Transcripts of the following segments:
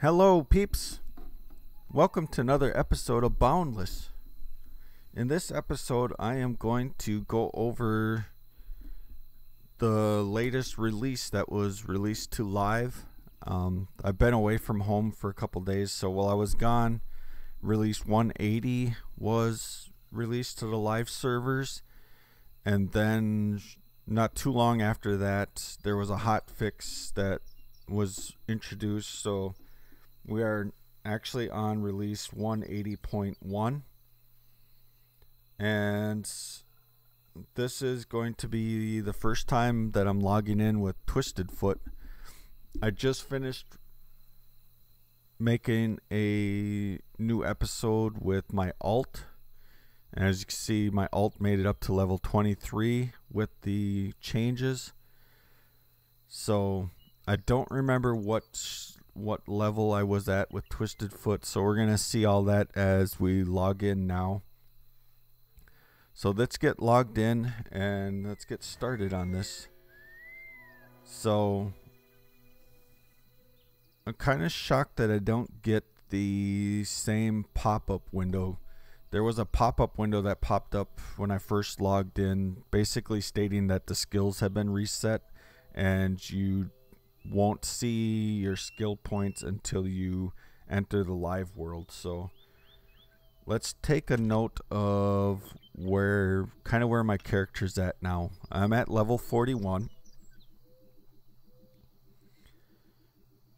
Hello, peeps. Welcome to another episode of Boundless. In this episode, I am going to go over the latest release that was released to live. I've been away from home for a couple days, so while I was gone, release 180 was released to the live servers, and then not too long after that, there was a hot fix that was introduced, so we are actually on release 180.1, and this is going to be the first time that I'm logging in with Twisted Foot. I just finished making a new episode with my alt, and as you can see, my alt made it up to level 23 with the changes. So I don't remember what level I was at with Twisted Foot, so we're gonna see all that as we log in now. So let's get logged in and let's get started on this. So I'm kind of shocked that I don't get the same pop-up window. There was a pop-up window that popped up when I first logged in, basically stating that the skills have been reset and you won't see your skill points until you enter the live world. So let's take a note of where my character's at now. I'm at level 41,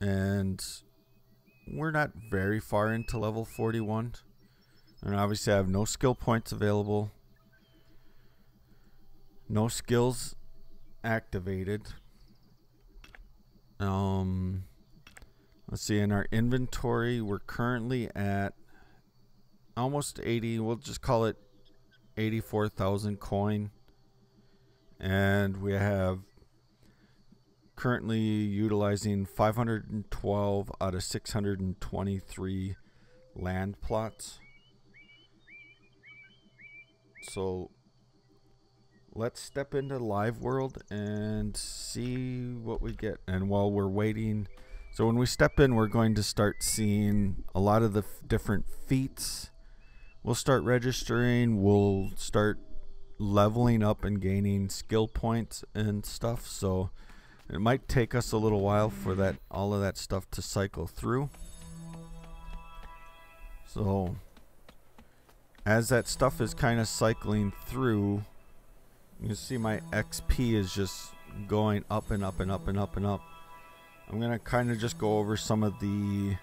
and we're not very far into level 41, and obviously I have no skill points available, no skills activated. Let's see, in our inventory we're currently at almost 80, we'll just call it 84,000 coin, and we have currently utilizing 512 out of 623 land plots. So let's step into live world and see what we get. And while we're waiting, so when we step in, we're going to start seeing a lot of the different feats. We'll start registering, we'll start leveling up and gaining skill points and stuff. So it might take us a little while for all of that stuff to cycle through. So as that stuff is kind of cycling through, you can see my XP is just going up and up and up and up and up. I'm going to kind of just go over some of the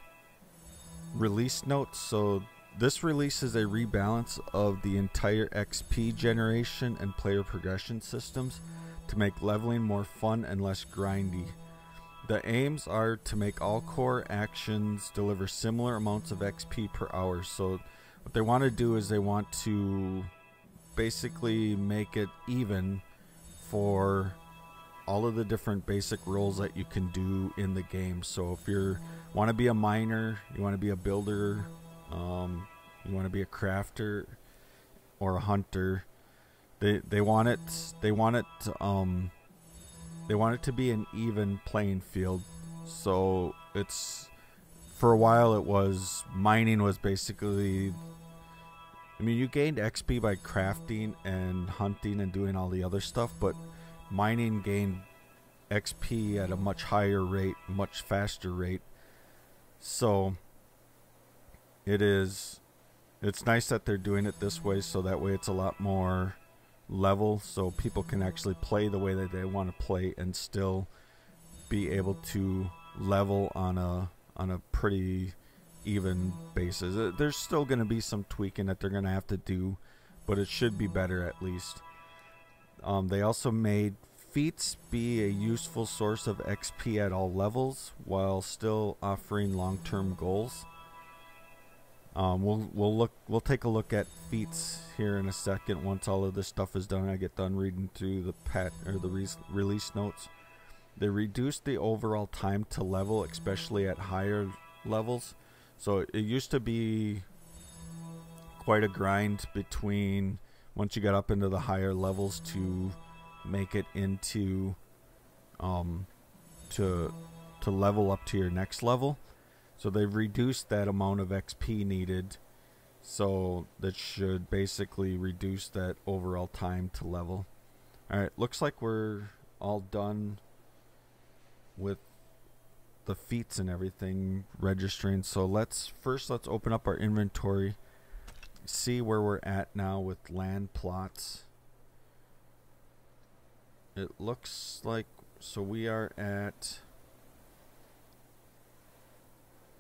release notes. So this release is a rebalance of the entire XP generation and player progression systems to make leveling more fun and less grindy. The aims are to make all core actions deliver similar amounts of XP per hour. So what they want to do is they want to basically make it even for all of the different basic roles that you can do in the game. So if you want to be a miner, you want to be a builder, you want to be a crafter or a hunter, they want it to be an even playing field. So it's, for a while it was, mining was basically, I mean, you gained XP by crafting and hunting and doing all the other stuff, but mining gained XP at a much higher rate, much faster rate. So it's nice that they're doing it this way, so that way it's a lot more level, so people can actually play the way that they want to play and still be able to level on a pretty even basis. There's still going to be some tweaking that they're going to have to do, but it should be better at least. They also made Feats be a useful source of XP at all levels while still offering long-term goals. We'll take a look at Feats here in a second once all of this stuff is done. I get done reading through the release notes. They reduced the overall time to level, especially at higher levels. So it used to be quite a grind between once you got up into the higher levels to make it into to level up to your next level. So they've reduced that amount of XP needed. So that should basically reduce that overall time to level. Alright, looks like we're all done with the feats and everything registering. So let's open up our inventory, see where we're at now with land plots. It looks like, so we are at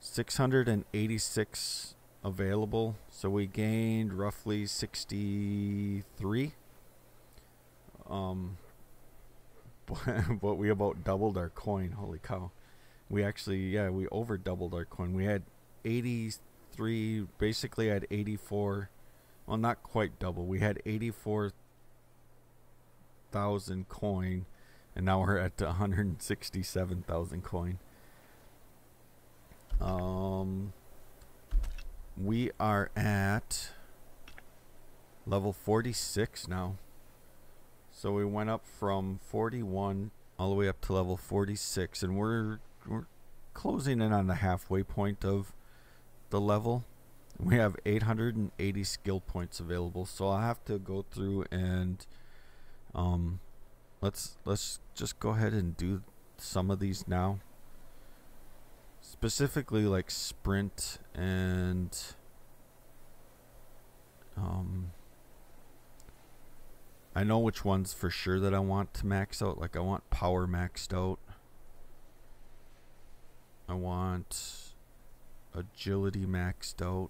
686 available, so we gained roughly 63. But we about doubled our coin. Holy cow. We actually, we over doubled our coin. We had 83, basically had 84, well, not quite double. We had 84,000 coin, and now we're at 167,000 coin. We are at level 46 now. So we went up from 41 all the way up to level 46, and we're closing in on the halfway point of the level. We have 880 skill points available, so I'll have to go through and let's just go ahead and do some of these now. Specifically like sprint and I know which ones for sure that I want to max out. Like I want power maxed out. I want agility maxed out.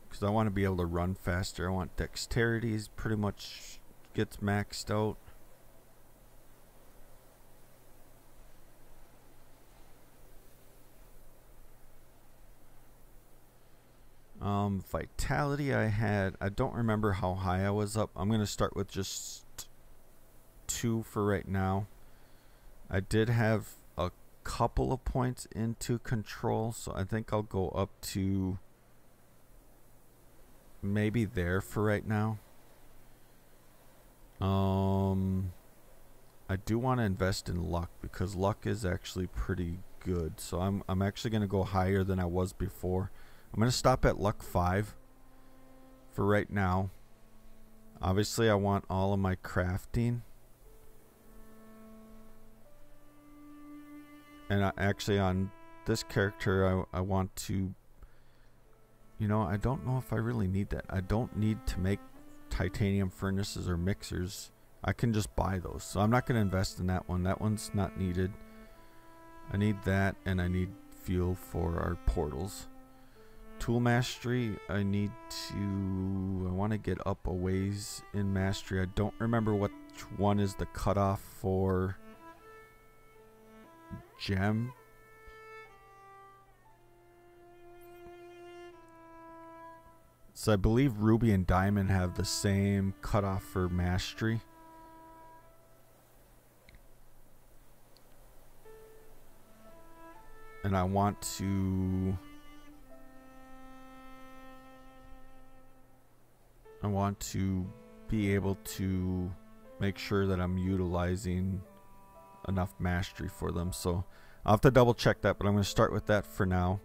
Because I want to be able to run faster. I want dexterity pretty much gets maxed out. Vitality I don't remember how high I was up. I'm going to start with just 2 for right now. I did have a couple of points into control, so I think I'll go up to maybe there for right now. I do want to invest in luck because luck is actually pretty good. So I'm actually going to go higher than I was before. I'm going to stop at luck 5 for right now. Obviously, I want all of my crafting. And actually on this character, I want to, you know, I don't know if I really need that. I don't need to make titanium furnaces or mixers. I can just buy those. So I'm not going to invest in that one. That one's not needed. I need that, and I need fuel for our portals. Tool mastery, I want to get up a ways in mastery. I don't remember which one is the cutoff for gem. So I believe ruby and diamond have the same cutoff for mastery. And I want to be able to make sure that I'm utilizing enough mastery for them. So I'll have to double check that, but I'm going to start with that for now.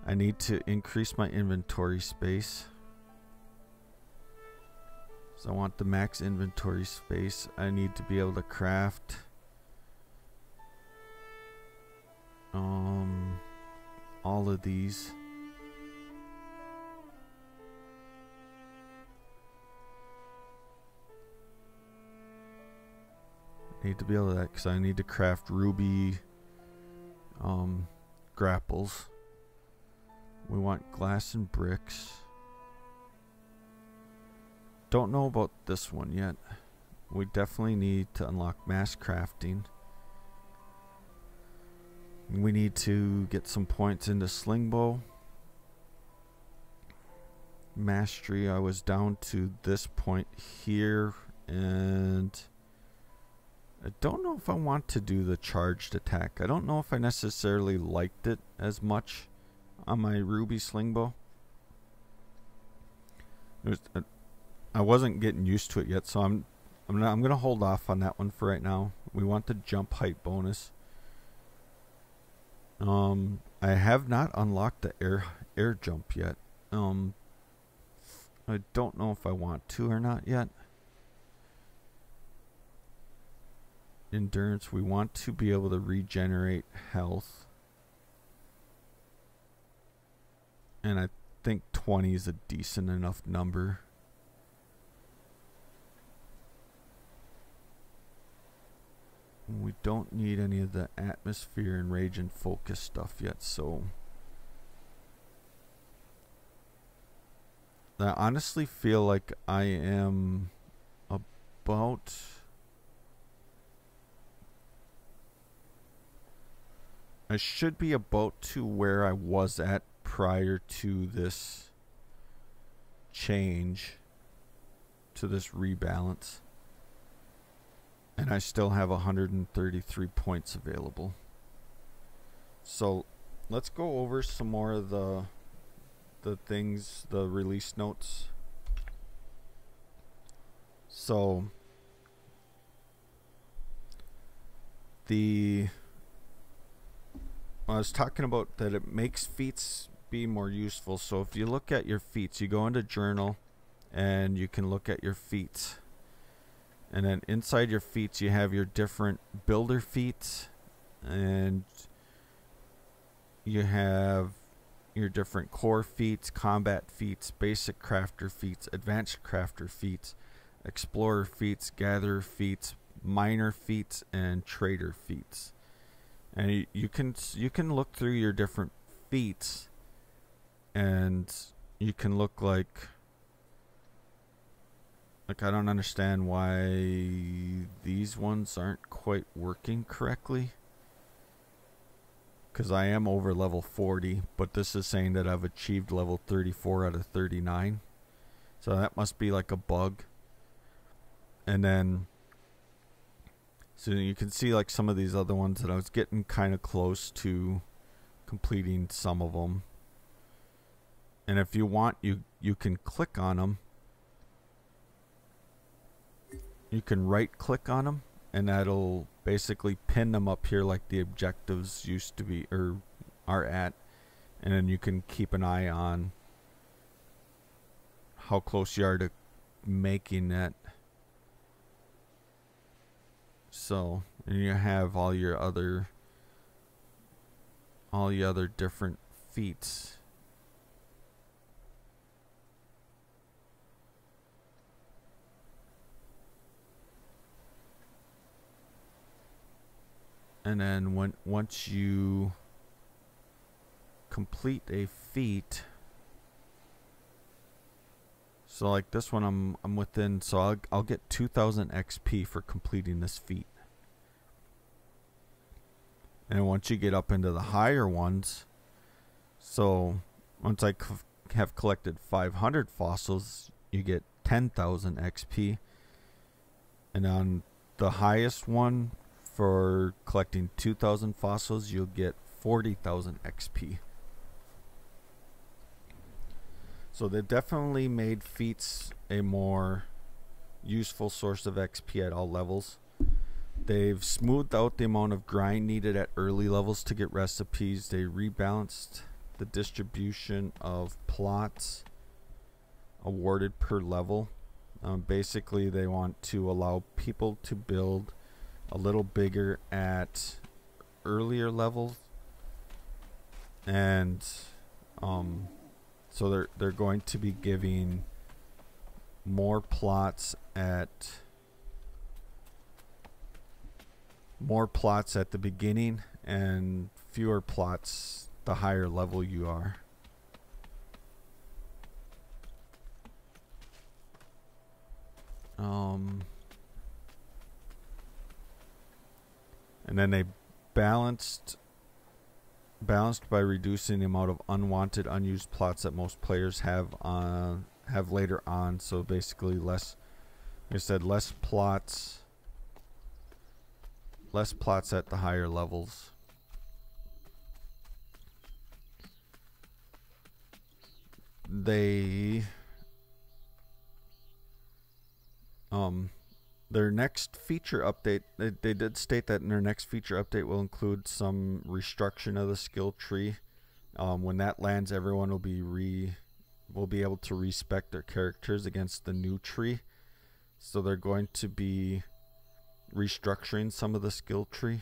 I need to increase my inventory space. So I want the max inventory space. I need to be able to craft all of these. I need to be able to that because I need to craft ruby grapples. We want glass and bricks. Don't know about this one yet. We definitely need to unlock mass crafting. We need to get some points into slingbow. Mastery, I was down to this point here, and I don't know if I want to do the charged attack. I don't know if I necessarily liked it as much on my ruby slingbow. I wasn't getting used to it yet, so I'm gonna hold off on that one for right now. We want the jump height bonus. I have not unlocked the air jump yet. I don't know if I want to or not yet. Endurance, we want to be able to regenerate health. And I think 20 is a decent enough number. We don't need any of the atmosphere and rage and focus stuff yet, so I honestly feel like I am about I should be about to where I was at prior to this change, to this rebalance. And I still have 133 points available. So let's go over some more of the things, the release notes. So I was talking about that it makes feats be more useful. So if you look at your feats, you go into journal and you can look at your feats. And then inside your feats, you have your different builder feats, and you have your different core feats, combat feats, basic crafter feats, advanced crafter feats, explorer feats, gatherer feats, miner feats, and trader feats. And you can look through your different feats, and you can look like I don't understand why these ones aren't quite working correctly. Because I am over level 40, but this is saying that I've achieved level 34 out of 39. So that must be like a bug. And then, so you can see like some of these other ones that I was getting kind of close to completing some of them. And if you want, you can click on them. You can right click on them, and that'll basically pin them up here like the objectives used to be or are at, and then you can keep an eye on how close you are to making that. So, and you have all your other different feats. And then once you complete a feat, so like this one I'm within, so I'll get 2000 XP for completing this feat. And once you get up into the higher ones, so once I have collected 500 fossils, you get 10,000 XP. And on the highest one, for collecting 2,000 fossils, you'll get 40,000 XP. So they definitely made feats a more useful source of XP at all levels. They've smoothed out the amount of grind needed at early levels to get recipes. They rebalanced the distribution of plots awarded per level. Basically, they want to allow people to build a little bigger at earlier levels, and so they're going to be giving more plots at the beginning and fewer plots the higher level you are. And then they balanced by reducing the amount of unwanted, unused plots that most players have later on. So basically, less, like I said, less plots at the higher levels. Their next feature update, they did state that in their next feature update will include some restructuring of the skill tree. When that lands, everyone will be able to respec their characters against the new tree. So they're going to be restructuring some of the skill tree.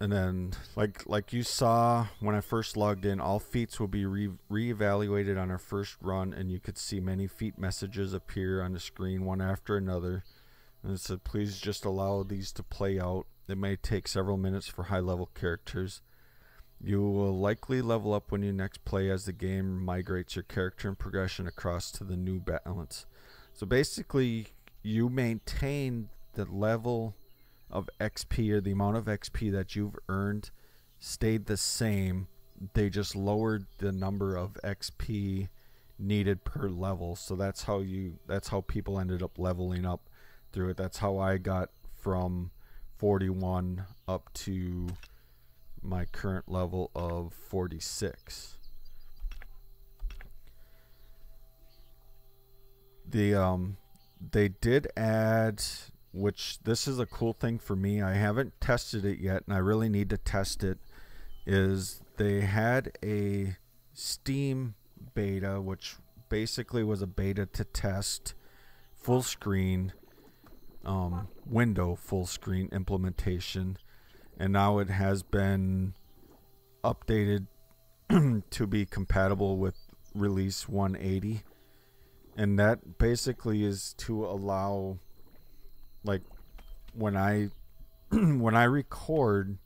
And then, like you saw when I first logged in, all feats will be re-evaluated on our first run, and you could see many feat messages appear on the screen one after another. And it said, please just allow these to play out. It may take several minutes for high-level characters. You will likely level up when you next play as the game migrates your character and progression across to the new balance. So basically, you maintain the level of XP, or the amount of XP that you've earned stayed the same. They just lowered the number of XP needed per level. So that's how people ended up leveling up through it. That's how I got from 41 up to my current level of 46. They did add, which this is a cool thing for me, I haven't tested it yet and I really need to test it, is they had a Steam beta, which basically was a beta to test full screen window full screen implementation, and now it has been updated to be compatible with release 180, and that basically is to allow, like, when I when I record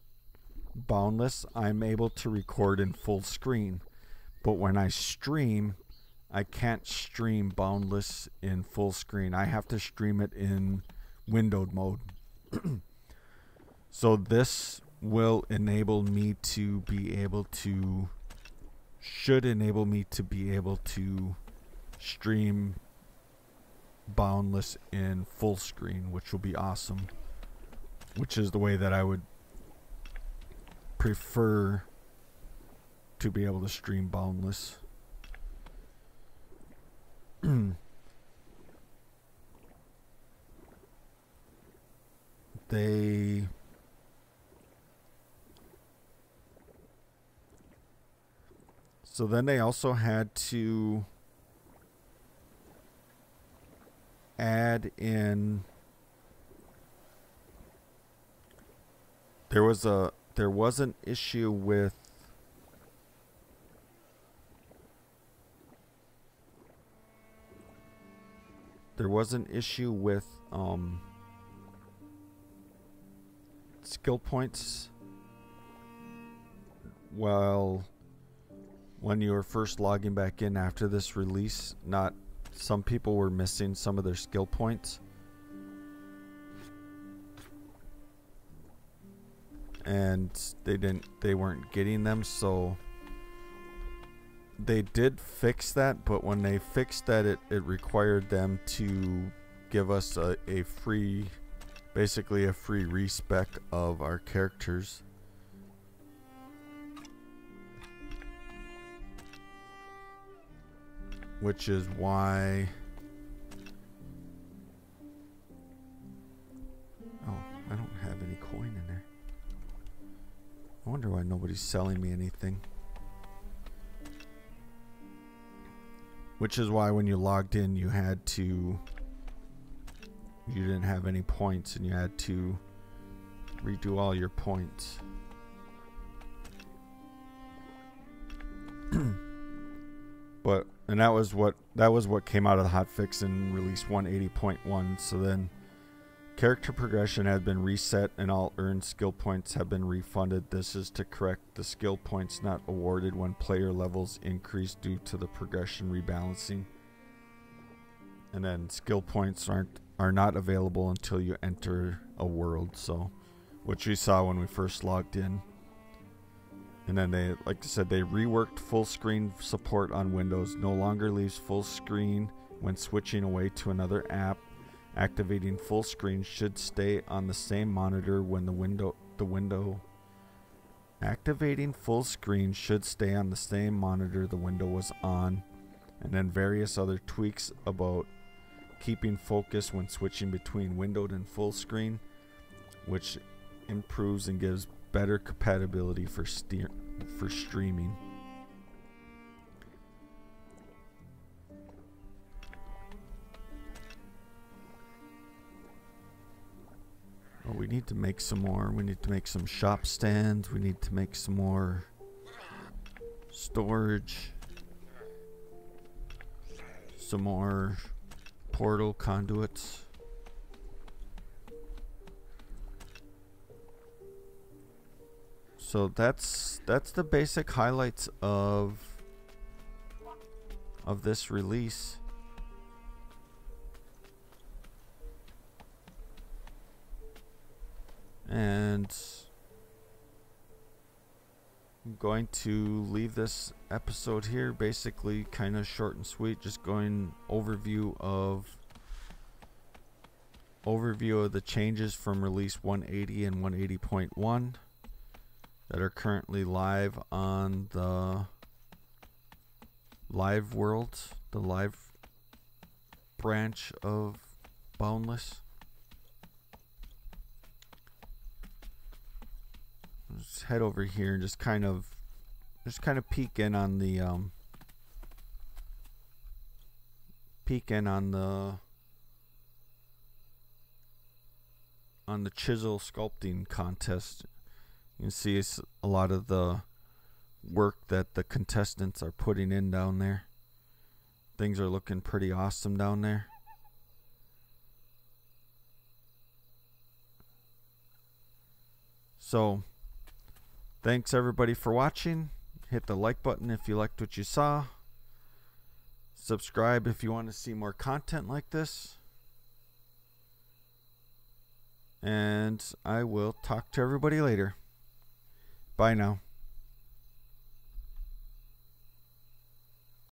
Boundless, I'm able to record in full screen, but when I stream, I can't stream Boundless in full screen. I have to stream it in windowed mode. So this will enable me to be able to, should enable me to be able to stream Boundless in full screen, which will be awesome, which is the way that I would prefer to be able to stream Boundless. So then they also had to add in, there was an issue with skill points. Well, when you were first logging back in after this release, some people were missing some of their skill points, and they weren't getting them. So they did fix that, but when they fixed that, it required them to give us a free, basically a free respec of our characters. Which is why, oh, I don't have any coin in there. I wonder why nobody's selling me anything. Which is why when you logged in, you didn't have any points, and you had to redo all your points. And that was what came out of the hotfix in release 180.1. So then character progression has been reset and all earned skill points have been refunded. This is to correct the skill points not awarded when player levels increase due to the progression rebalancing. And then skill points are not available until you enter a world, so which we saw when we first logged in. And then they, like I said, they reworked full screen support on Windows. No longer leaves full screen when switching away to another app. Activating full screen should stay on the same monitor when activating full screen should stay on the same monitor the window was on. and then various other tweaks about keeping focus when switching between windowed and full screen, which improves and gives better compatibility for streaming. Oh, we need to make some more. We need to make some shop stands. We need to make some more storage. Some more portal conduits. So that's the basic highlights of this release. And I'm going to leave this episode here, basically kind of short and sweet, just going overview of the changes from release 180 and 180.1 that are currently live on the live world, the live branch of Boundless. Let's head over here and just kind of peek in on the chisel sculpting contest. You can see it's a lot of the work that the contestants are putting in down there. Things are looking pretty awesome down there. So thanks everybody for watching. Hit the like button if you liked what you saw. Subscribe if you want to see more content like this. And I will talk to everybody later. Bye now.